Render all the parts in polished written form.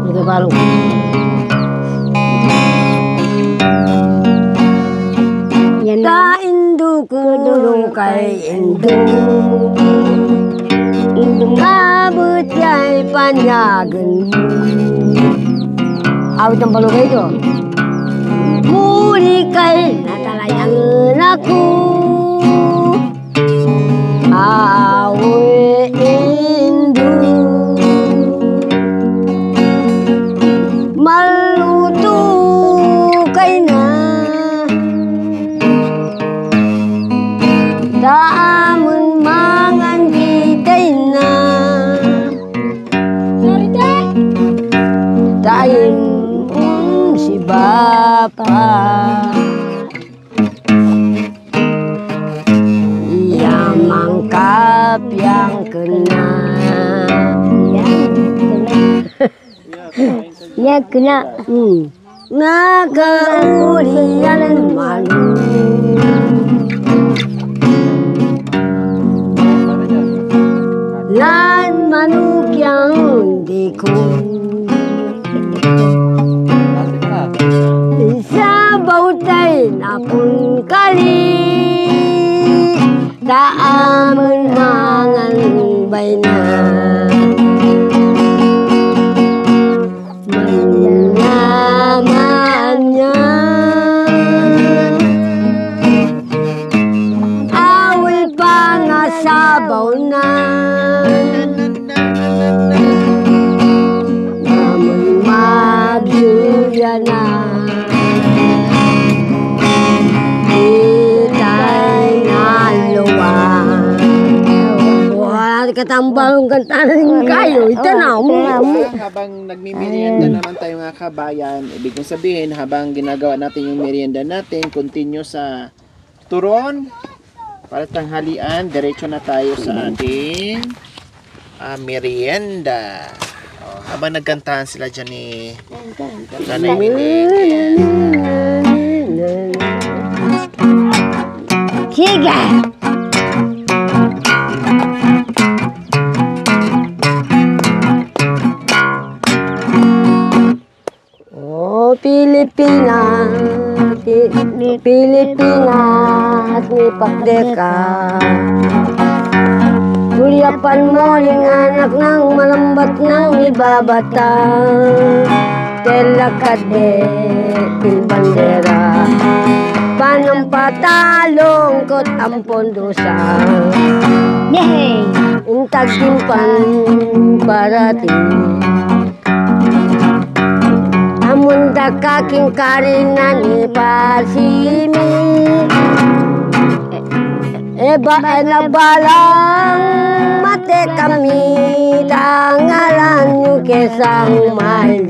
Nagabalo. Ka-indo kulong kay indo. Abot ya'y panyagan. Awit ang balogay ito. Muli kay natalayan ako. Awe indo. Maluto kay na. Daamon mangan kitay na. Dayin si Bapa. Yamang kapyang kena. Ya kena. Nagaulian malu. Lan manuk yang dikung. Sa bautay na pun kali. Daamon mangan bayna. Manyamannya awil pangasabaw na. Namun magyuya na. Katambalong kantanan kayo, ito na mo. Habang nagmimerienda naman tayo mga kabayan, ibig kong sabihin, habang ginagawa natin yung merienda natin, continue sa turon, para tanghalian, diretso na tayo sa ating merienda. Habang nagkantahan sila dyan ni Nanay Milig. Sige! Pilipinas, Pilipinas, may pakdeka. Tuliapan mo yung anak ng malambat ng ibabata. Telakade, pilbandera. Panang patalong kot ang pondosa. Yehey! Intag timpan parating. Amunda kaking karinan ipasimi. Eba na balang mate kami. Tangalan nyo kesang mali.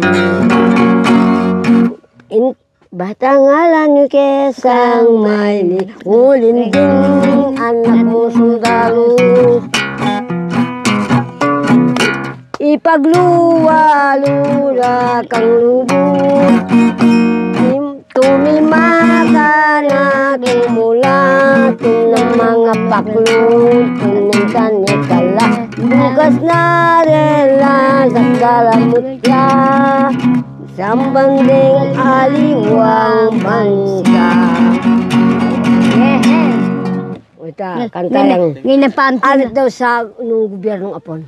Batangalan nyo kesang mali. Ulin din anak mo sundalo. Ipagluwa-lula kang lubog. Tumimaka na tumula. Tunang mga paklong tuminsan ikala. Bukas na rela sa kalamutya. Sambanding aliwang bansa. Wita, kanta lang. Ano daw sa nung gobyernong Apon?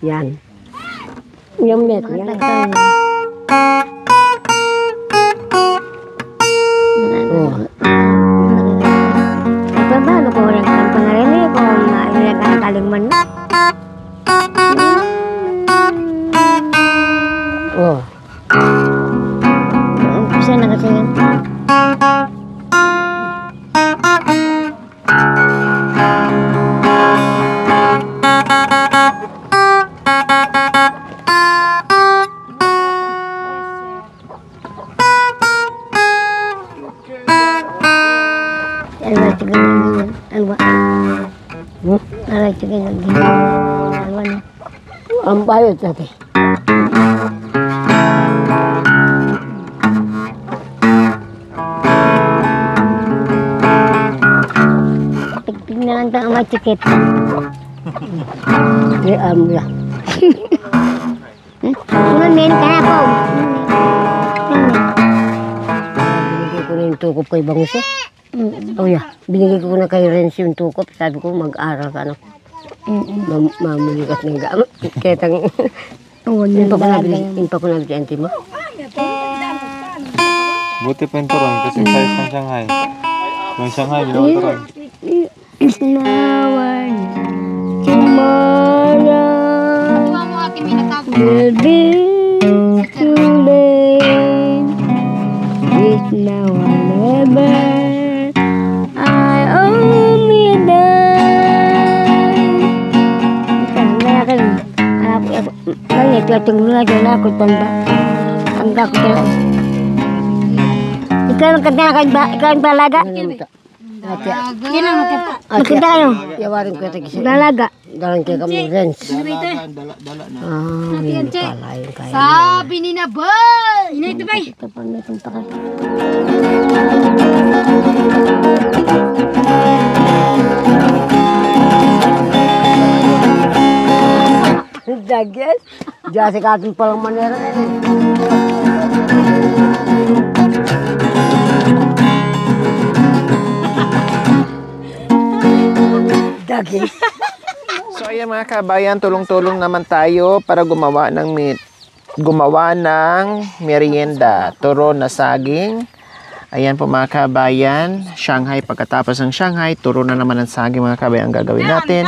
Yan. Yung net. Yan. Apa ba? Ano ko rin ang pangalan kung nakakalingman na? Oh. Bisa nakasingin. Ang bayot natin. Tigpig na lang tayo ang tikit. Di amla. Ngamin ka na po. Binigay ko na yung tukop kay Bangus eh. Oh yeah, binigay ko na kay Renz yung tukop. Sabi ko mag-aral ka na. Mamulikat ng gamit. Kaya tang... Yun pa ko nabili auntie mo. Buti pa yung turon kasi size ng Shanghai. Yung Shanghai, ginawa turon. It's now or tomorrow. Will be too late. It's now or never. I only die. Bakit yating mula dyan ako tanda. Tanda ko dyan. Ikaw ang kanta na ikaw ang balaga. Magkanta kayo. Yawarin ko ito. Balaga. Dalang kaya kami Renz. Dala na. Yun pala yung kaya. Sabi ni na ba? Inay ito ba? Ito pa na itong takal. Dagyan. Diyan si Katin palang manera na eh. Dagyan. So ayan mga kabayan, tulong-tulong naman tayo para gumawa ng merienda. Turon na saging. Ayan po mga kabayan, Shanghai. Pagkatapos ng Shanghai, turon na naman ng saging mga kabayan ang gagawin natin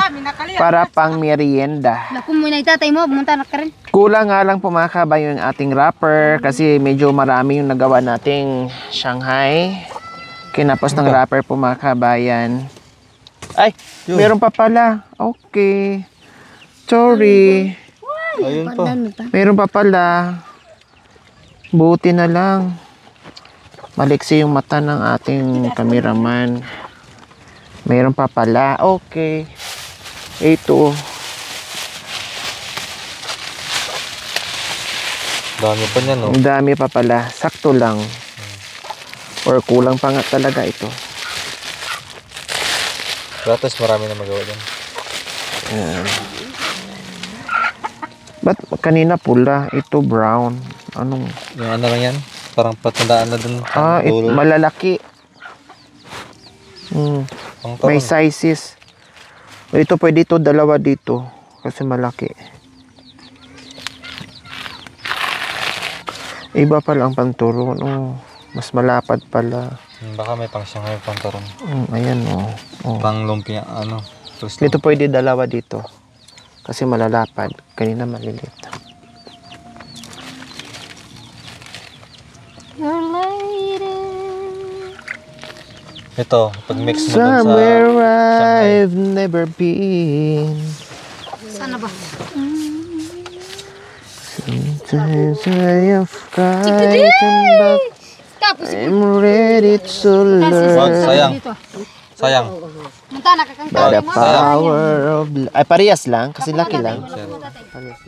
para pang merienda. Naku muna itatay mo, pumunta na ka rin. Kulang nga lang po mga kabayan yung ating wrapper kasi medyo marami yung nagawa nating Shanghai. Kinapos ng wrapper po mga kabayan. Ay, meron pa pala. Okay. Sorry. Ayun pa. Meron pa pala. Buti na lang. Maliksi yung mata ng ating cameraman. Meron pa pala. Okay. Ito. Dami pa niya, no? Ang dami pa pala. Sakto lang. Or kulang pa nga talaga ito. Gratis, marami na magawa dyan. Ba't kanina pula? Ito brown. Anong? Yung ano lang yan? Parang patandaan na dun. Malalaki. May sizes. Ito pwede ito, dalawa dito. Kasi malaki. Iba pala ang panturo. Mas malapad pala. Baka may pang Shanghai pang turon. Ayan Pang lumpia, ano. Dito pwede dalawa dito. Kasi malalapad. Kanina malilit. Ito, pag mix mo dun sa Somewhere Shanghai. I've never been. Sana ba? Sometimes I have frightened back. Tapos I'm ready to Wag, learn sayang. Sayang. punta na kakanta. the power of Ay, parehas lang. Kasi laki lang. Parehas.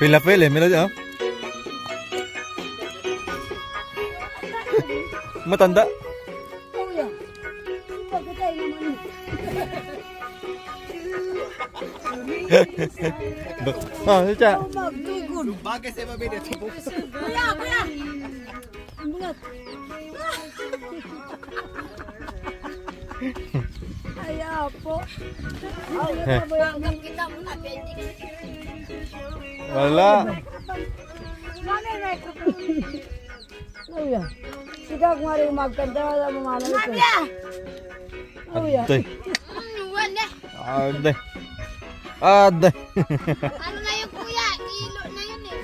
Pila-pila, melody, ah. Matanda. Siya. Bagay sa mabili. Wala. Sigag nga rin magkanda na mga ano ito. Aday. Wala. Aday. Aday. Ano na yung kuya? Ilo na yun eh.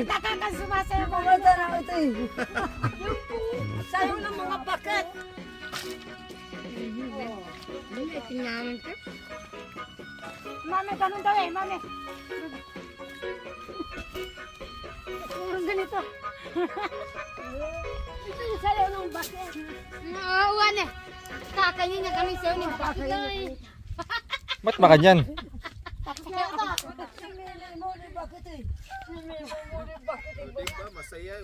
Tatakan sumasayo mga tanang ito eh. Sayo ng mga paket. Tinyaman ka? Mami, ganun daw eh, mami. Ganito. Ito yung sayo ng paket. Uwan eh. Kakainin niya kami sa'yo ni bakit. Mat makan yan. Masaya.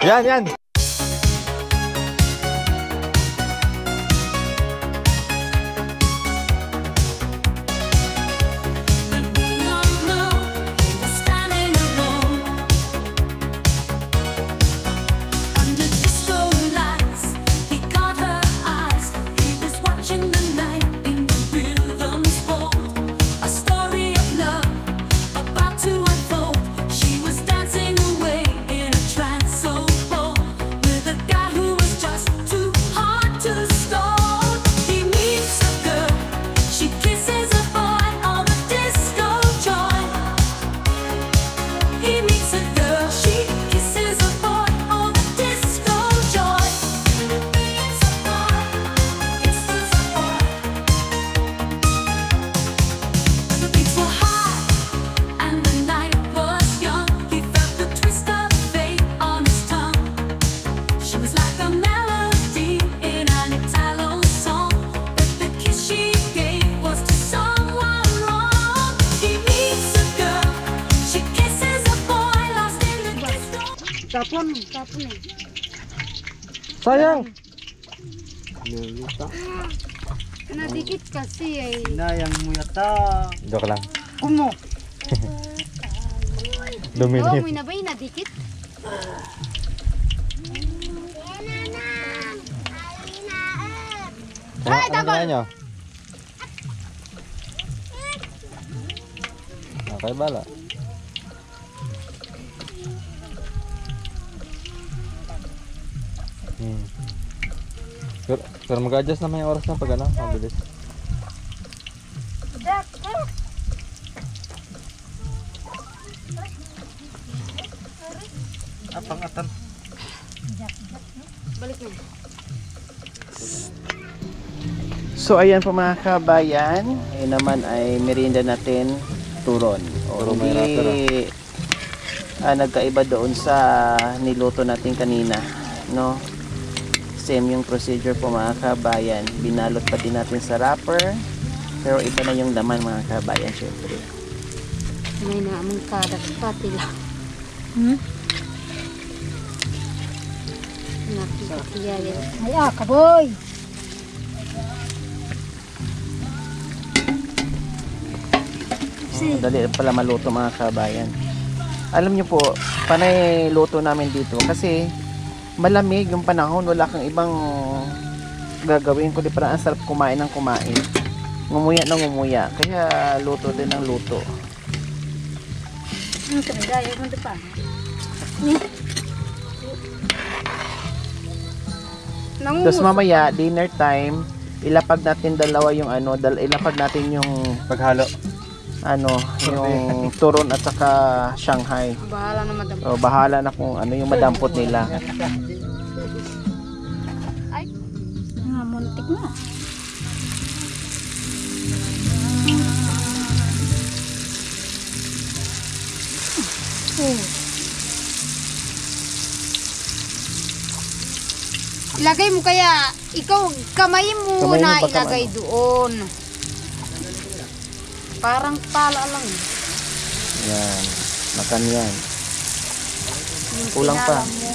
Yan, yan. Tapon eh. Sayang. Nadikit kasi eh. Inayang mo yata. Joke lang. Kumo. Dumi Oh, na may nabay nadikit. Ay, tabal! Nyo? Okay, bala. Pero mag-adjust naman yung oras na pag ano, mabilis. Apang atan. Balik na. So ayan po mga kabayan, ayun naman ay merienda natin, turon. O Puro may wrapper, nagkaiba doon sa niluto natin kanina, no? Same yung procedure po mga kabayan. Binalot pa din natin sa wrapper, pero iba na yung laman mga kabayan syempre. May naamang kadat pati lang. Nakikiyaya. Ay, kaboy! Dali pala maluto mga kabayan. Alam nyo po, panay luto namin dito kasi malamig yung panahon, wala kang ibang gagawin kundi parang ang sarap kumain ng kumain. Ngumuya na ngumuya, kaya luto din ng luto. Gaya mo pa. Tapos mamaya, dinner time, ilapag natin dalawa yung ano, ilapag natin yung Paghalo. ano, yung turon at saka Shanghai. Bahala na madam. O, bahala na kung ano yung madampot nila. Ay, muntik na. Ilagay mo kaya, ikaw, kamay mo Kamay mo na pa, ilagay kamay mo. doon. Parang pala lang. Yan, makan yan. Yung Kulang pa. pinalam mo.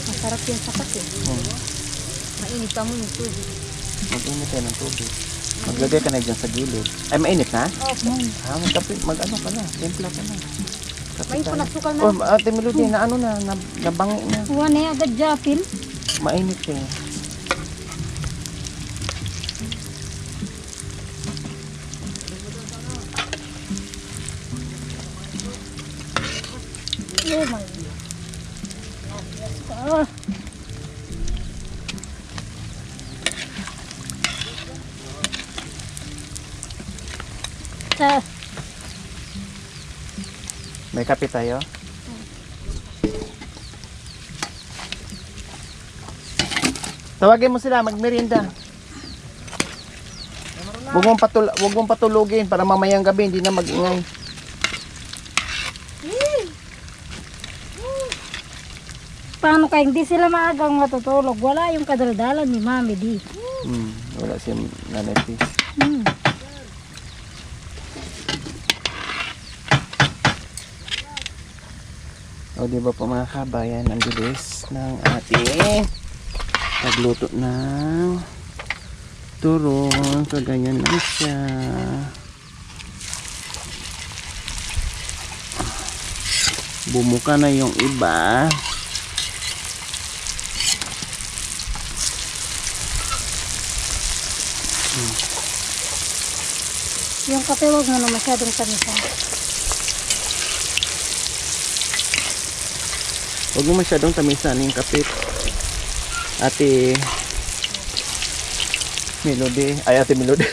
Masarap yung sapat eh. Mainit pa mo yung tubig. Mag-init yan ng tubig. Maglagay ka na dyan sa gilid. Ay, mainit na? Mag-ano ka na, timpla ka na. May panasukal na. Oh, Ate Melody, na ano na, nabangi na. Huwag na agad japin. Mainit eh. Sa May kape tayo? Tawagin mo sila, magmerienda. Huwag mong patulugin para mamayang gabi hindi na mag-ingay. paano kaya hindi sila maagang matutulog? Wala yung kadaldalan ni Mami di. Wala si Nanay Tis. O di ba po mga kabayan, ang bilis ng ating pagluto ng turon. So ganyan lang siya. Bumuka na yung iba. Yung kape wag mo na masyadong tamisan. Huwag mo masyadong tamisan yung kape. Ate Melody. Ay, Ate Melody.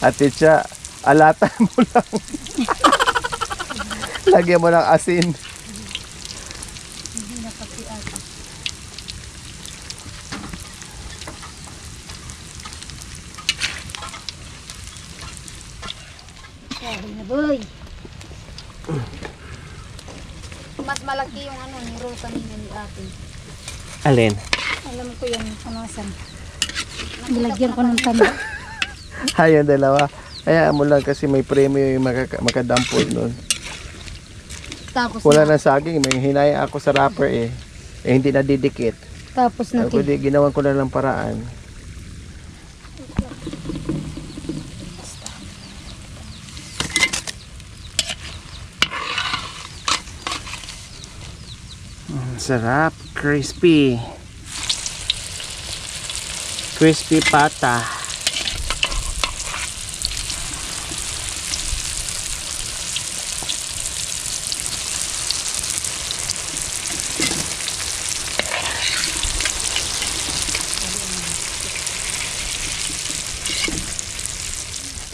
Ate Cha, alatan mo lang. Lagyan mo ng asin. Sabi na boy. Mas malaki yung ano ni roll kanina ni ate. Alin? Alam ko yan kanasan. Nilagyan ko ng tanda. Ayun, dalawa. Hayaan mo lang kasi may premyo yung makadampol nun. Tapos Wala na, na saging. May hinaya ako sa wrapper eh. Eh hindi na didikit. tapos na Ako di, ginawan ko na lang paraan. Sarap. Crispy. Crispy pata.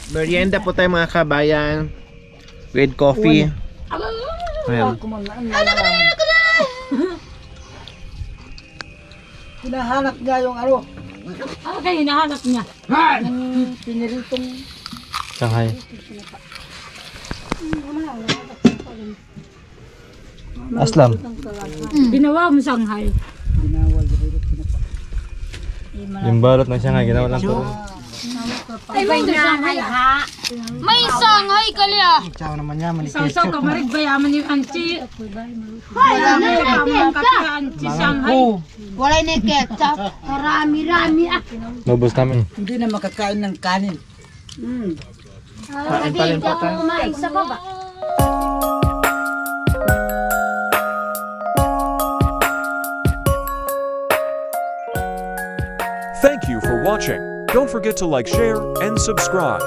Merienda po tayo mga kabayan. With coffee. Ayan. Hinahanap niya yung ano. Okay, hinahanap niya. Yung piniritong Shanghai. Aslam. Ginawa mo Shanghai. Yung balot ng Shanghai, ginawa lang to. Ay, may Shanghai ha. May Shanghai kalya. Tsaka naman niya, Sausaw ka marig bayaman yung anchi. Wala na yung kapya anchi Shanghai. Wala na ketchup. Marami-rami ah. Nubos namin. hindi na makakain ng kanin. Kain pa rin po tayo. Kumain sa baba. Thank you for watching. Don't forget to like, share, and subscribe.